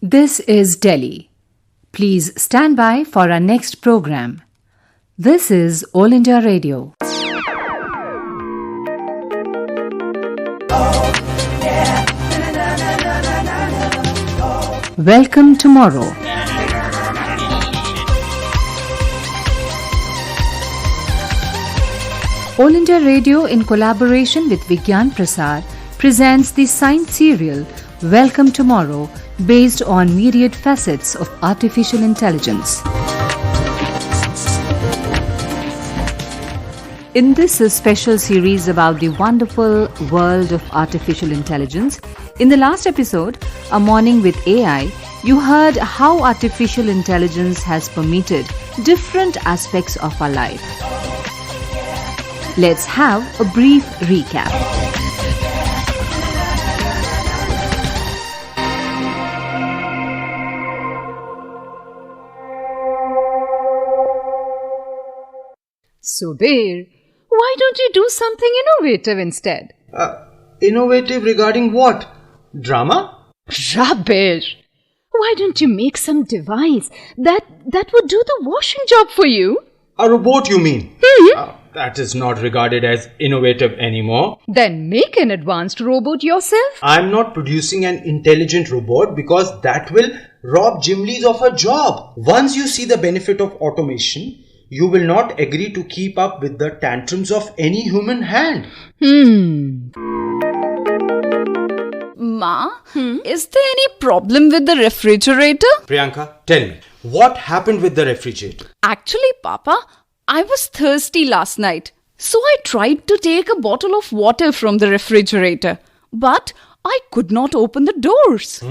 This is Delhi. Please stand by for our next program. This is All India Radio. Welcome tomorrow. All India Radio, in collaboration with Vigyan Prasar, presents the science serial Welcome Tomorrow, based on myriad facets of artificial intelligence. In this special series about the wonderful world of artificial intelligence, in the last episode, A Morning with AI, you heard how artificial intelligence has permeated different aspects of our life. Let's have a brief recap. Subir, why don't you do something innovative instead? Innovative regarding what? Drama? Rubbish! Why don't you make some device that would do the washing job for you? A robot, you mean? That is not regarded as innovative anymore. Then make an advanced robot yourself. I'm not producing an intelligent robot because that will rob Jim Lee's of her job. Once you see the benefit of automation, you will not agree to keep up with the tantrums of any human hand. Ma, is there any problem with the refrigerator? Priyanka, tell me, what happened with the refrigerator? Actually, Papa, I was thirsty last night. So I tried to take a bottle of water from the refrigerator. But I could not open the doors.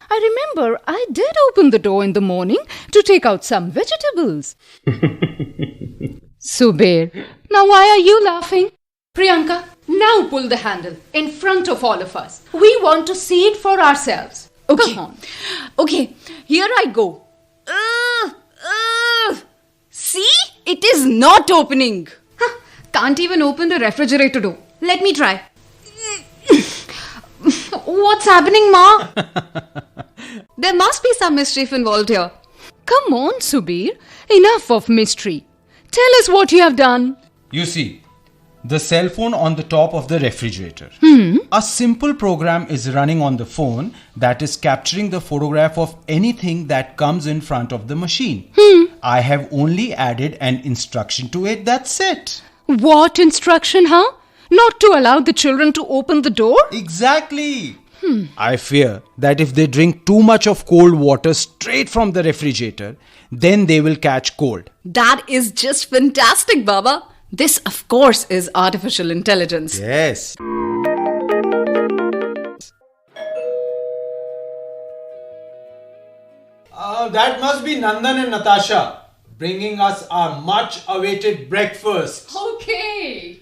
I remember I did open the door in the morning to take out some vegetables. Subir, now why are you laughing? Priyanka, now pull the handle in front of all of us. We want to see it for ourselves. Okay. Come on. Okay, here I go. See? It is not opening. Can't even open the refrigerator door. Let me try. What's happening, Ma? There must be some mischief involved here. Come on, Subir. Enough of mystery. Tell us what you have done. You see, the cell phone on the top of the refrigerator. A simple program is running on the phone that is capturing the photograph of anything that comes in front of the machine. I have only added an instruction to it, that's it. What instruction, huh? Not to allow the children to open the door? Exactly. I fear that if they drink too much of cold water straight from the refrigerator, then they will catch cold. That is just fantastic, Baba. This, of course, is artificial intelligence. Yes. That must be Nandan and Natasha bringing us our much awaited breakfast. Okay.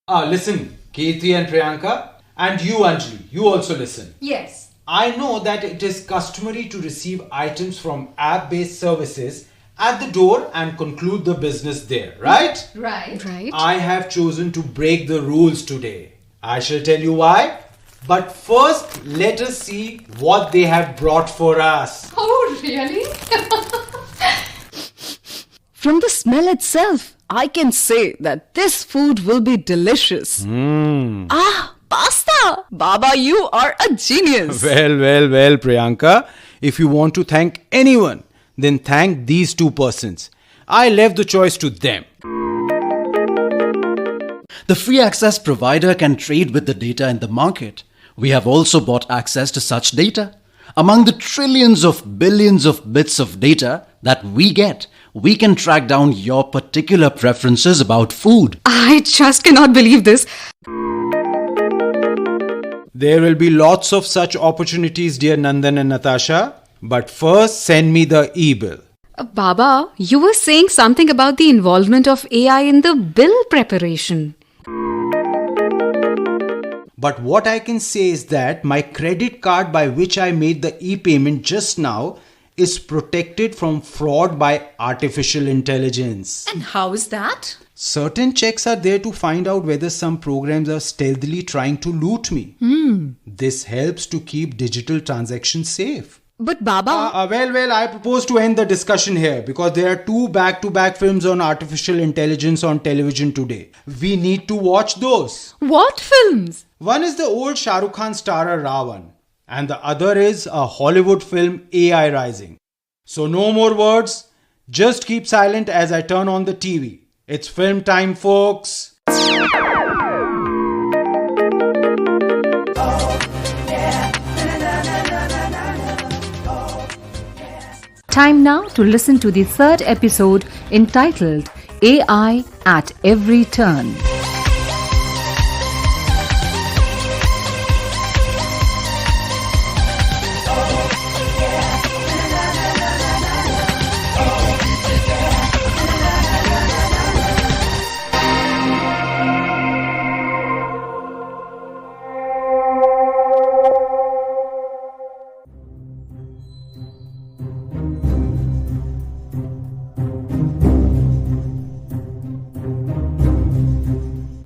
Listen, Kirti and Priyanka, and you, Anjali, you also listen. Yes. I know that it is customary to receive items from app-based services at the door and conclude the business there, right? Right. I have chosen to break the rules today. I shall tell you why. But first, let us see what they have brought for us. Oh, really? From the smell itself, I can say that this food will be delicious. Pasta! Baba, you are a genius. Well, Priyanka. If you want to thank anyone, then thank these two persons. I left the choice to them. The free access provider can trade with the data in the market. We have also bought access to such data. Among the trillions of billions of bits of data that we get, we can track down your particular preferences about food. I just cannot believe this. There will be lots of such opportunities, dear Nandan and Natasha. But first, send me the e-bill. Baba, you were saying something about the involvement of AI in the bill preparation. But what I can say is that my credit card by which I made the e-payment just now is protected from fraud by artificial intelligence. And how is that? Certain checks are there to find out whether some programs are stealthily trying to loot me. This helps to keep digital transactions safe. But Baba... Well, I propose to end the discussion here because there are 2 back-to-back films on artificial intelligence on television today. We need to watch those. What films? One is the old Shah Rukh Khan starrer Ravan, and the other is a Hollywood film AI Rising. So no more words, just keep silent as I turn on the TV. It's film time, folks. Time now to listen to the 3rd episode entitled AI at Every Turn.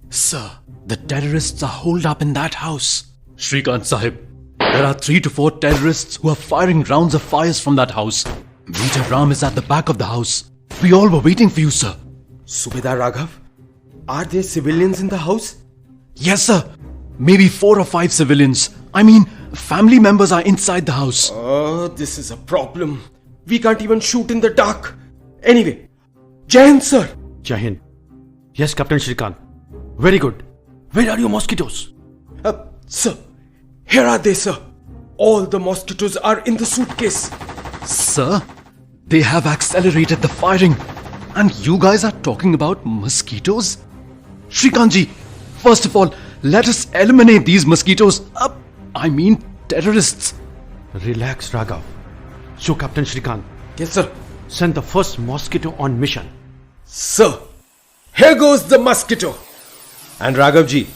Sir, the terrorists are holed up in that house. Shrikant Sahib, there are 3 to 4 terrorists who are firing rounds of fires from that house. Major Ram is at the back of the house. We all were waiting for you, sir. Subedar Raghav, are there civilians in the house? Yes, sir. Maybe 4 or 5 civilians. I mean, family members are inside the house. Oh, this is a problem. We can't even shoot in the dark. Anyway, Jai Hind, sir. Jai Hind. Yes, Captain Shrikant. Very good. Where are your mosquitoes? Sir, here are they, sir. All the mosquitoes are in the suitcase. Sir, they have accelerated the firing. And you guys are talking about mosquitoes? Shrikantji, first of all, let us eliminate these mosquitoes. I mean terrorists. Relax, Raghav. So, Captain Shrikant, Yes, sir. send the first mosquito on mission. Sir, here goes the mosquito. And Raghavji,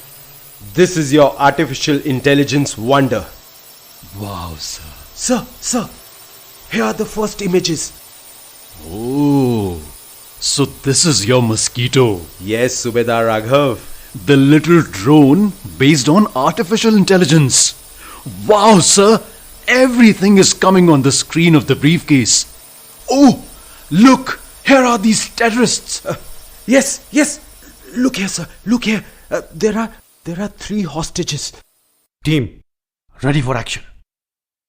this is your artificial intelligence wonder. Wow, sir. Sir, here are the first images. Oh, so this is your mosquito. Yes, Subedar Raghav. The little drone based on artificial intelligence. Wow, sir. Everything is coming on the screen of the briefcase. Oh, look. Here are these terrorists. Yes. Look here, sir. Look here. There are 3 hostages. Team, ready for action.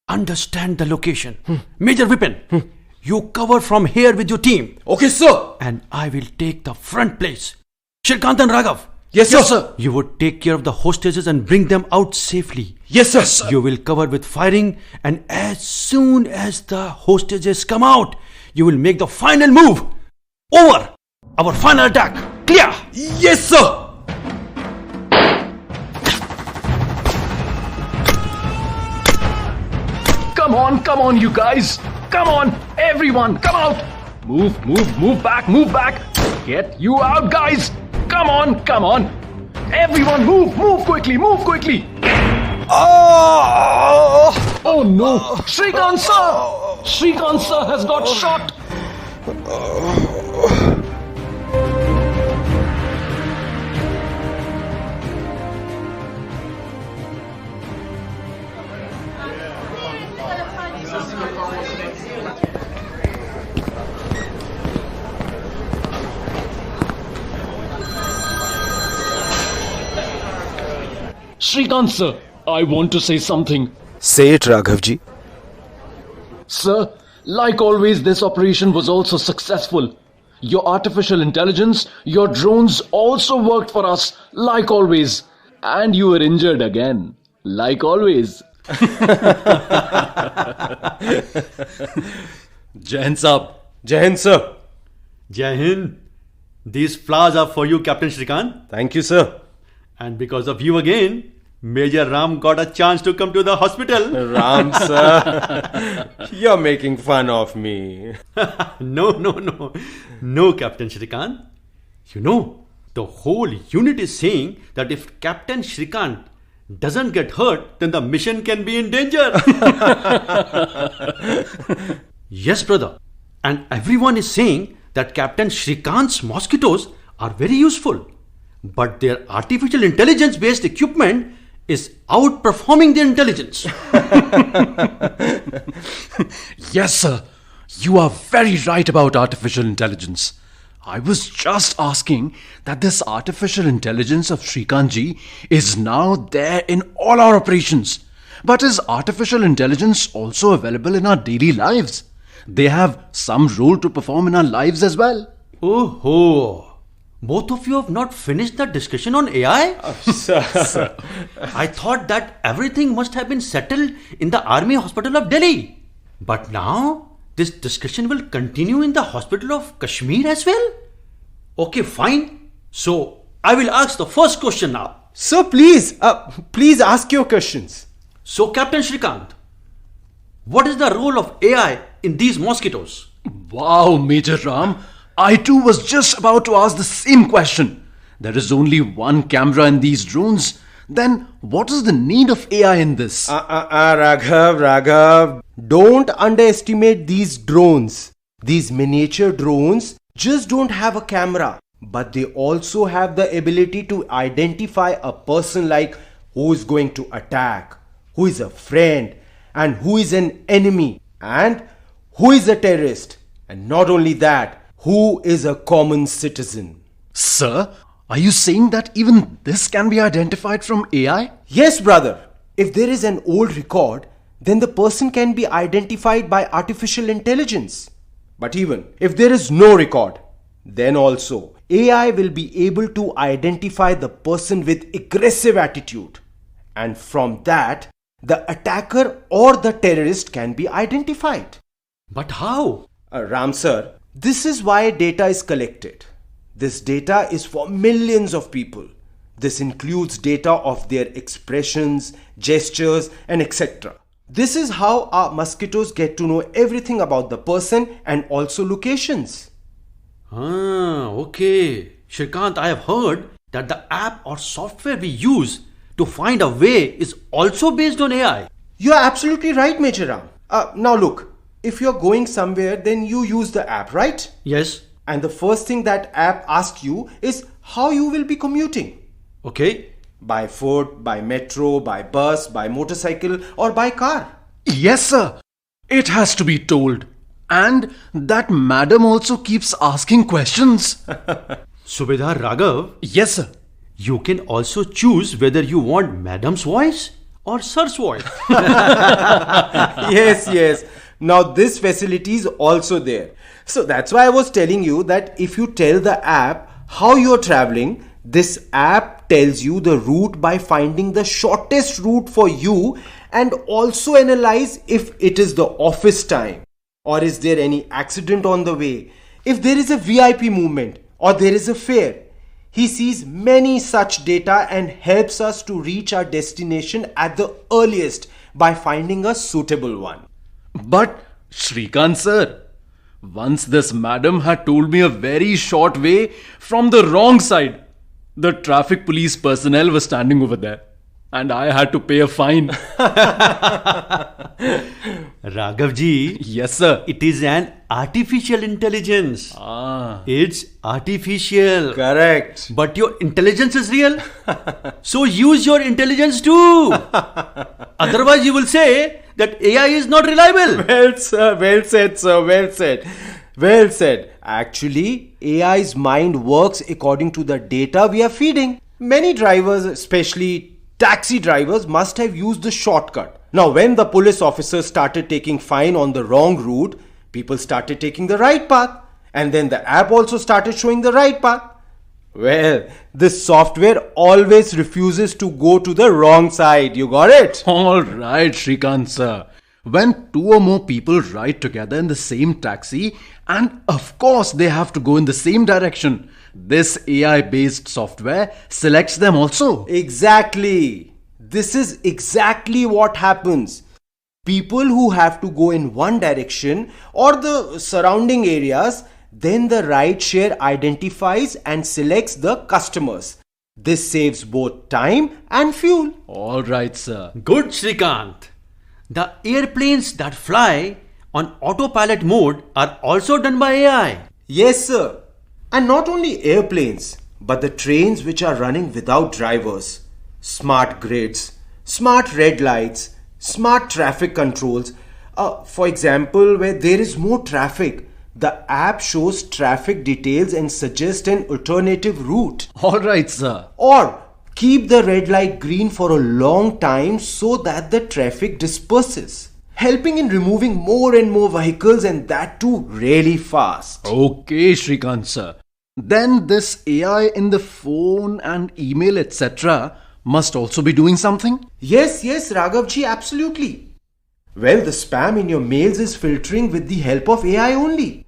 Understand the location. Major Vipin, you cover from here with your team. Okay, sir. And I will take the front place. Shrikant and Raghav. Yes, sir. You would take care of the hostages and bring them out safely. Yes, sir. You will cover with firing, and as soon as the hostages come out, you will make the final move. Over. Our final attack. Clear. Yes, sir. Come on, you guys. Come on, everyone, come out. Move back. Get you out, guys. Come on. Everyone, move quickly. Oh no, Shrikant sir has got shot. Shrikant sir, I want to say something. Say it, Raghavji. Sir, like always, this operation was also successful. Your artificial intelligence, your drones also worked for us, like always. And you were injured again, like always. Jai Hind Sahab. Jai Hind, sir. Jai Hind. These flowers are for you, Captain Shrikant. Thank you, sir. And because of you again, Major Ram got a chance to come to the hospital. Ram, sir. You're making fun of me. No, Captain Shrikant. You know, the whole unit is saying that if Captain Shrikant doesn't get hurt, then the mission can be in danger. Yes, brother. And everyone is saying that Captain Shrikant's mosquitoes are very useful. But their artificial intelligence based equipment is outperforming their intelligence. Yes, sir. You are very right about artificial intelligence. I was just asking that this artificial intelligence of Shrikantji is now there in all our operations. But is artificial intelligence also available in our daily lives? They have some role to perform in our lives as well. Oh, both of you have not finished the discussion on AI? Sir. I thought that everything must have been settled in the Army Hospital of Delhi. But now, this discussion will continue in the Hospital of Kashmir as well? Okay, fine. So, I will ask the first question now. Sir, please ask your questions. So, Captain Shrikant, what is the role of AI in these mosquitoes? Wow, Major Ram. I too was just about to ask the same question. There is only one camera in these drones. Then what is the need of AI in this? Raghav. Don't underestimate these drones. These miniature drones just don't have a camera, but they also have the ability to identify a person, like who is going to attack, who is a friend, and who is an enemy, and who is a terrorist. And not only that, who is a common citizen. Sir, are you saying that even this can be identified from AI? Yes, brother. If there is an old record, then the person can be identified by artificial intelligence. But even if there is no record, then also AI will be able to identify the person with aggressive attitude. And from that, the attacker or the terrorist can be identified. But how? Ram sir, this is why data is collected. This data is for millions of people. This includes data of their expressions, gestures, and etc. This is how our mosquitoes get to know everything about the person and also locations. Okay. Shrikant, I have heard that the app or software we use to find a way is also based on AI. You are absolutely right, Major Ram. Now look, if you're going somewhere, then you use the app, right? Yes. And the first thing that app asks you is how you will be commuting. Okay. By foot, by metro, by bus, by motorcycle, or by car. Yes, sir. It has to be told. And that madam also keeps asking questions. Subedar Raghav, Yes, sir. you can also choose whether you want Madam's voice or Sir's voice. Yes. Now this facility is also there. So that's why I was telling you that if you tell the app how you're traveling, this app tells you the route by finding the shortest route for you and also analyze if it is the office time or is there any accident on the way, if there is a VIP movement or there is a fare. He sees many such data and helps us to reach our destination at the earliest by finding a suitable one. But, Shrikant sir, once this madam had told me a very short way from the wrong side. The traffic police personnel was standing over there and I had to pay a fine. Raghav ji, Yes, sir. it is an artificial intelligence. It's artificial. Correct. But your intelligence is real. So use your intelligence too. Otherwise, you will say that AI is not reliable. Well, sir, well said, sir, well said. Well said. Actually, AI's mind works according to the data we are feeding. Many drivers, especially taxi drivers, must have used the shortcut. Now, when the police officers started taking fine on the wrong route, people started taking the right path. And then the app also started showing the right path. Well, this software always refuses to go to the wrong side. You got it? All right, Shrikant sir. When two or more people ride together in the same taxi, and of course they have to go in the same direction, this AI-based software selects them also. Exactly. This is exactly what happens. People who have to go in one direction or the surrounding areas, then the rideshare identifies and selects the customers. This saves both time and fuel. All right, sir. Good, Shrikant. The airplanes that fly on autopilot mode are also done by AI. Yes, sir. And not only airplanes, but the trains which are running without drivers. Smart grids, smart red lights, smart traffic controls. For example, where there is more traffic, the app shows traffic details and suggests an alternative route. All right, sir. Or keep the red light green for a long time so that the traffic disperses, helping in removing more and more vehicles, and that too really fast. Okay, Shrikant sir. Then this AI in the phone and email etc. must also be doing something? Yes, Raghavji, absolutely. Well, the spam in your mails is filtering with the help of AI only.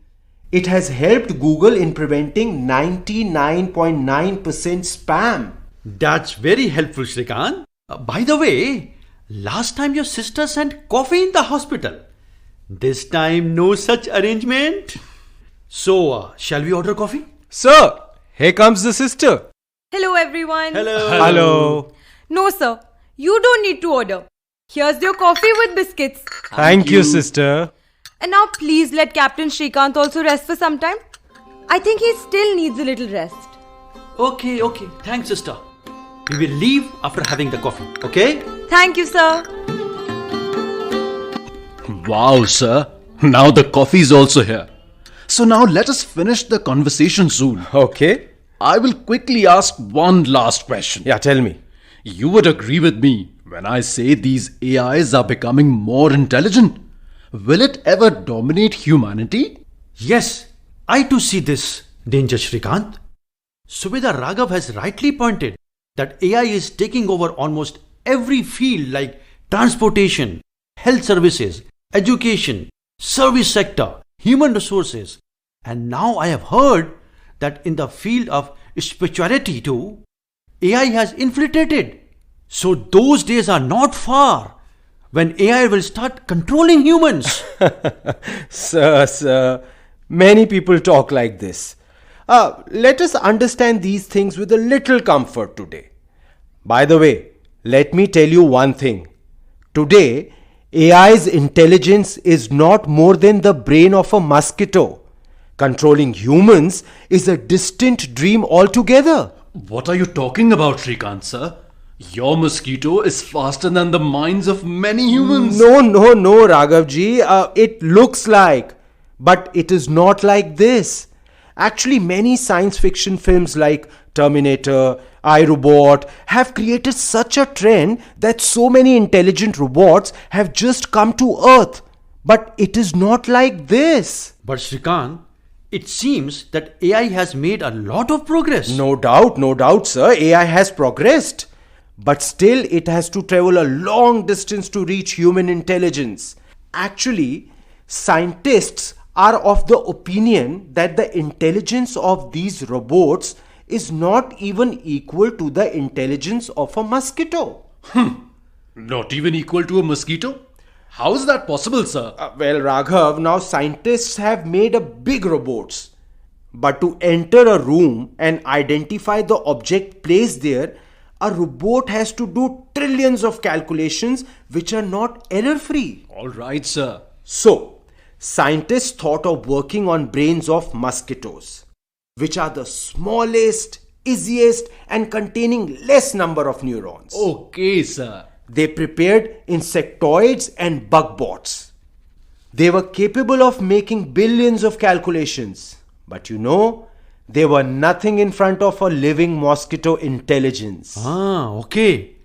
It has helped Google in preventing 99.9% spam. That's very helpful, Shrikant. By the way, last time your sister sent coffee in the hospital. This time, no such arrangement. So, shall we order coffee? Sir, here comes the sister. Hello everyone. Hello. No sir, you don't need to order. Here's your coffee with biscuits. Thank you, sister. And now please let Captain Shrikant also rest for some time. I think he still needs a little rest. Okay. Thanks, sister. We will leave after having the coffee, okay? Thank you, sir. Wow, sir. Now the coffee's also here. So now let us finish the conversation soon. Okay. I will quickly ask one last question. Yeah, tell me. You would agree with me when I say these AIs are becoming more intelligent. Will it ever dominate humanity? Yes, I too see this danger, Shrikant. Subedar Raghav has rightly pointed that AI is taking over almost every field like transportation, health services, education, service sector, human resources. And now I have heard that in the field of spirituality too, AI has infiltrated. So those days are not far when AI will start controlling humans. Sir, many people talk like this. Let us understand these things with a little comfort today. By the way, let me tell you one thing. Today, AI's intelligence is not more than the brain of a mosquito. Controlling humans is a distant dream altogether. What are you talking about, Shrikant sir? Your mosquito is faster than the minds of many humans. No, Raghavji. It looks like, but it is not like this. Actually, many science fiction films like Terminator, iRobot have created such a trend that so many intelligent robots have just come to Earth. But it is not like this. But Shrikant, it seems that AI has made a lot of progress. No doubt, sir. AI has progressed. But still, it has to travel a long distance to reach human intelligence. Actually, scientists are of the opinion that the intelligence of these robots is not even equal to the intelligence of a mosquito. Not even equal to a mosquito? How is that possible, sir? Well, Raghav, now scientists have made a big robots. But to enter a room and identify the object placed there, a robot has to do trillions of calculations which are not error-free. All right, sir. So, scientists thought of working on brains of mosquitoes, which are the smallest, easiest and containing less number of neurons. Okay, sir. They prepared insectoids and bugbots. They were capable of making billions of calculations. But they were nothing in front of a living mosquito intelligence. Okay.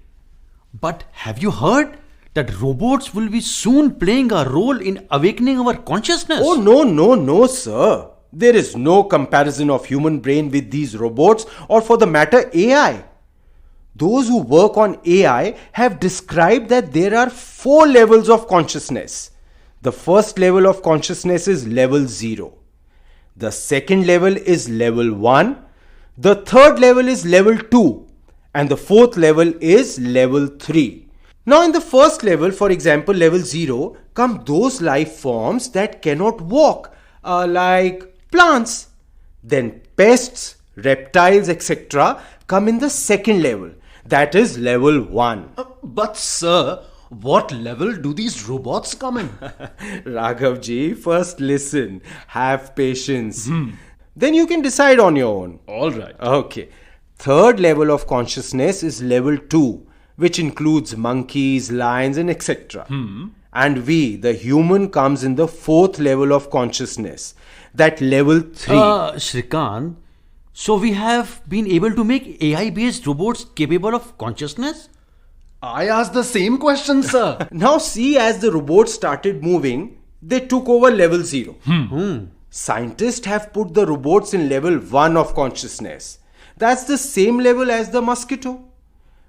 But have you heard that robots will be soon playing a role in awakening our consciousness? Oh, no, sir. There is no comparison of human brain with these robots or for the matter AI. Those who work on AI have described that there are 4 levels of consciousness. The first level of consciousness is level 0. The second level is level 1. The third level is level 2. And the fourth level is level 3. Now in the first level, for example level 0, come those life forms that cannot walk, like plants. Then pests, reptiles, etc. come in the second level, that is level 1. But sir, what level do these robots come in? Raghavji, first listen, have patience. Then you can decide on your own. All right. Okay. Third level of consciousness is level 2, which includes monkeys, lions, and etc. And we, the human, comes in the fourth level of consciousness, that level 3. Shrikant, so we have been able to make AI-based robots capable of consciousness? I asked the same question, sir. Now see, as the robots started moving, they took over level 0. Scientists have put the robots in level 1 of consciousness. That's the same level as the mosquito.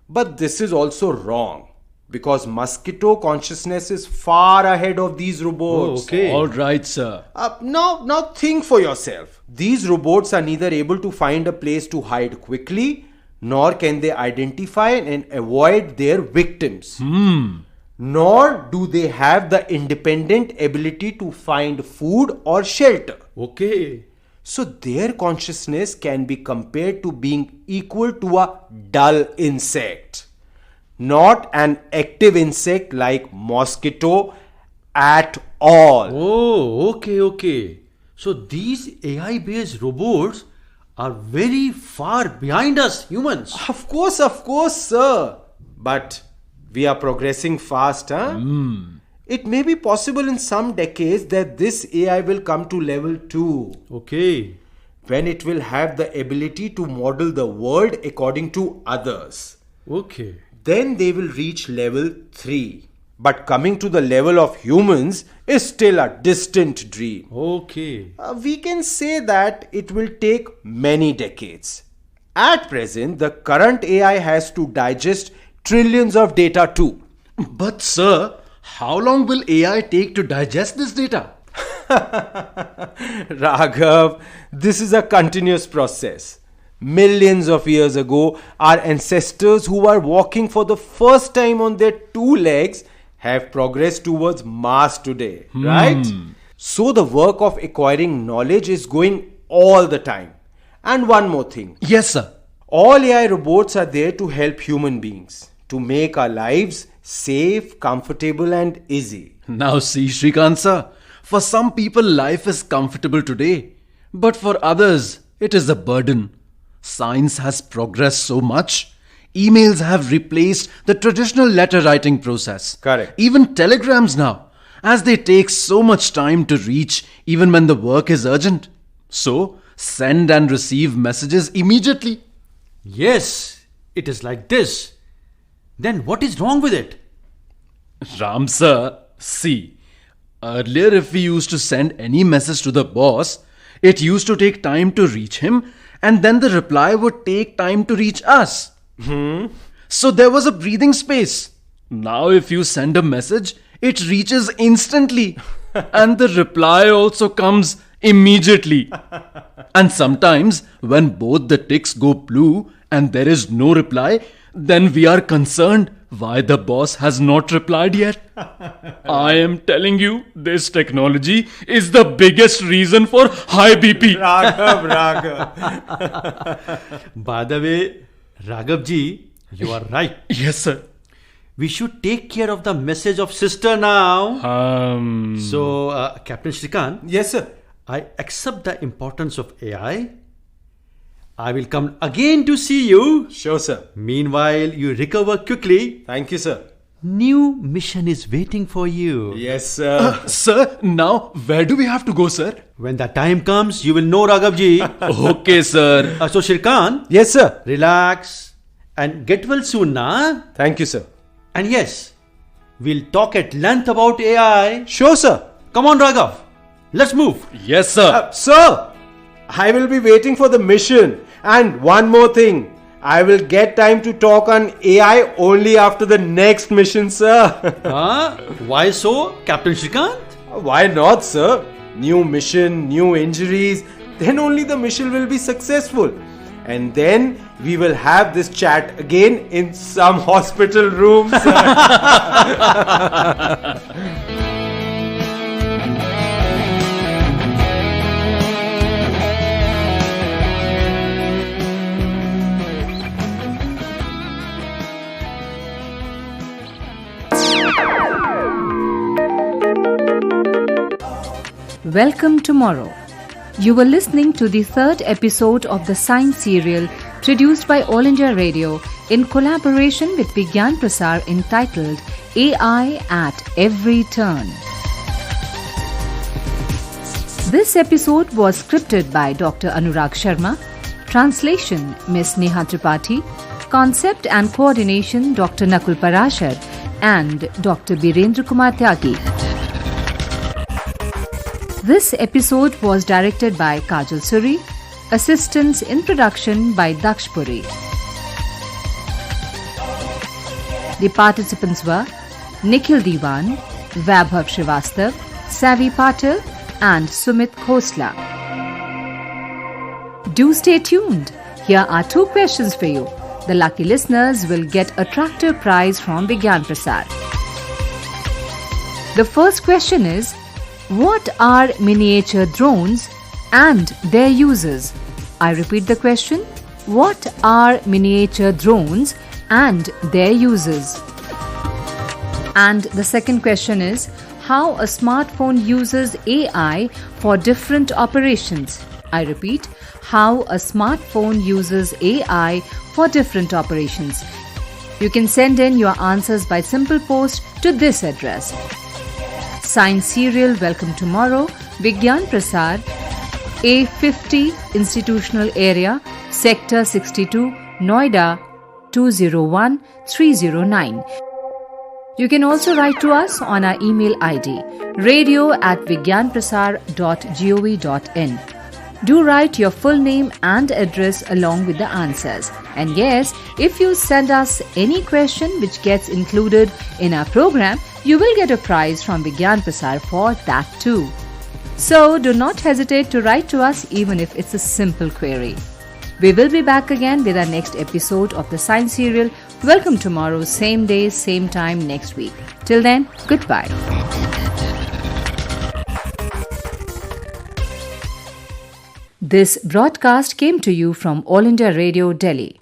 But this is also wrong, because mosquito consciousness is far ahead of these robots. okay. All right, sir. Now think for yourself. These robots are neither able to find a place to hide quickly, nor can they identify and avoid their victims. Nor do they have the independent ability to find food or shelter. Okay. So their consciousness can be compared to being equal to a dull insect, not an active insect like mosquito at all. Oh, okay. So these AI-based robots are very far behind us humans. Of course, sir. But we are progressing fast, huh? It may be possible in some decades that this AI will come to level 2, Okay. when it will have the ability to model the world according to others. Okay. Then they will reach level 3. But coming to the level of humans is still a distant dream. Okay. We can say that it will take many decades. At present, the current AI has to digest trillions of data too. But, sir, how long will AI take to digest this data? Raghav, this is a continuous process. Millions of years ago, our ancestors who were walking for the first time on their 2 legs have progressed towards Mars today, right? So the work of acquiring knowledge is going all the time. And one more thing. Yes, sir. All AI robots are there to help human beings, to make our lives safe, comfortable and easy. Now see, Shrikant, sir, for some people life is comfortable today, but for others it is a burden. Science has progressed so much. Emails have replaced the traditional letter writing process. Correct. Even telegrams now, as they take so much time to reach even when the work is urgent. So, send and receive messages immediately. Yes, it is like this. Then what is wrong with it? Ram sir, see, earlier if we used to send any message to the boss, it used to take time to reach him and then the reply would take time to reach us. So there was a breathing space. Now if you send a message, it reaches instantly and the reply also comes immediately. And sometimes when both the ticks go blue and there is no reply, then we are concerned why the boss has not replied yet. I am telling you, this technology is the biggest reason for high BP. Raghav. By the way, Raghav ji, you are right. Yes, sir. We should take care of the message of sister now. So, Captain Shrikant, Yes, sir. I accept the importance of AI. I will come again to see you. Sure, sir. Meanwhile, you recover quickly. Thank you, sir. New mission is waiting for you. Yes, sir. Sir, now where do we have to go, sir? When the time comes, you will know, Raghav ji. Okay, sir. So, Shrikant, Yes, sir. relax and get well soon, na? Thank you, sir. And yes, we'll talk at length about AI. Sure, sir. Come on, Raghav. Let's move. Yes, sir. Sir, I will be waiting for the mission. And one more thing. I will get time to talk on AI only after the next mission, sir. Why so, Captain Shrikant? Why not, sir? New mission, new injuries. Then only the mission will be successful. And then we will have this chat again in some hospital room, sir. Welcome tomorrow. You were listening to the third episode of the science serial produced by All India Radio in collaboration with Vigyan Prasar entitled AI at Every Turn. This episode was scripted by Dr. Anurag Sharma, translation Ms. Neha Tripathi, concept and coordination Dr. Nakul Parashar and Dr. Birendra Kumar Tyagi. This episode was directed by Kajal Suri, assistance in production by Daksh Puri. The participants were Nikhil Diwan, Vaibhav Srivastav, Savi Patil and Sumit Khosla. Do stay tuned. Here are 2 questions for you. The lucky listeners will get a tractor prize from Vigyan Prasar. The first question is, what are miniature drones and their uses? I repeat the question. What are miniature drones and their uses? And the second question is, how a smartphone uses AI for different operations. I repeat, how a smartphone uses AI for different operations. You can send in your answers by simple post to this address. Science Serial Welcome Tomorrow, Vigyan Prasar, A50 Institutional Area, Sector 62, Noida 201309. You can also write to us on our email ID radio@vigyanprasar.gov.in. Do write your full name and address along with the answers. And yes, if you send us any question which gets included in our program, you will get a prize from Vigyan Prasar for that too. So do not hesitate to write to us even if it's a simple query. We will be back again with our next episode of the Science Serial. Welcome tomorrow, same day, same time next week. Till then, goodbye. This broadcast came to you from All India Radio, Delhi.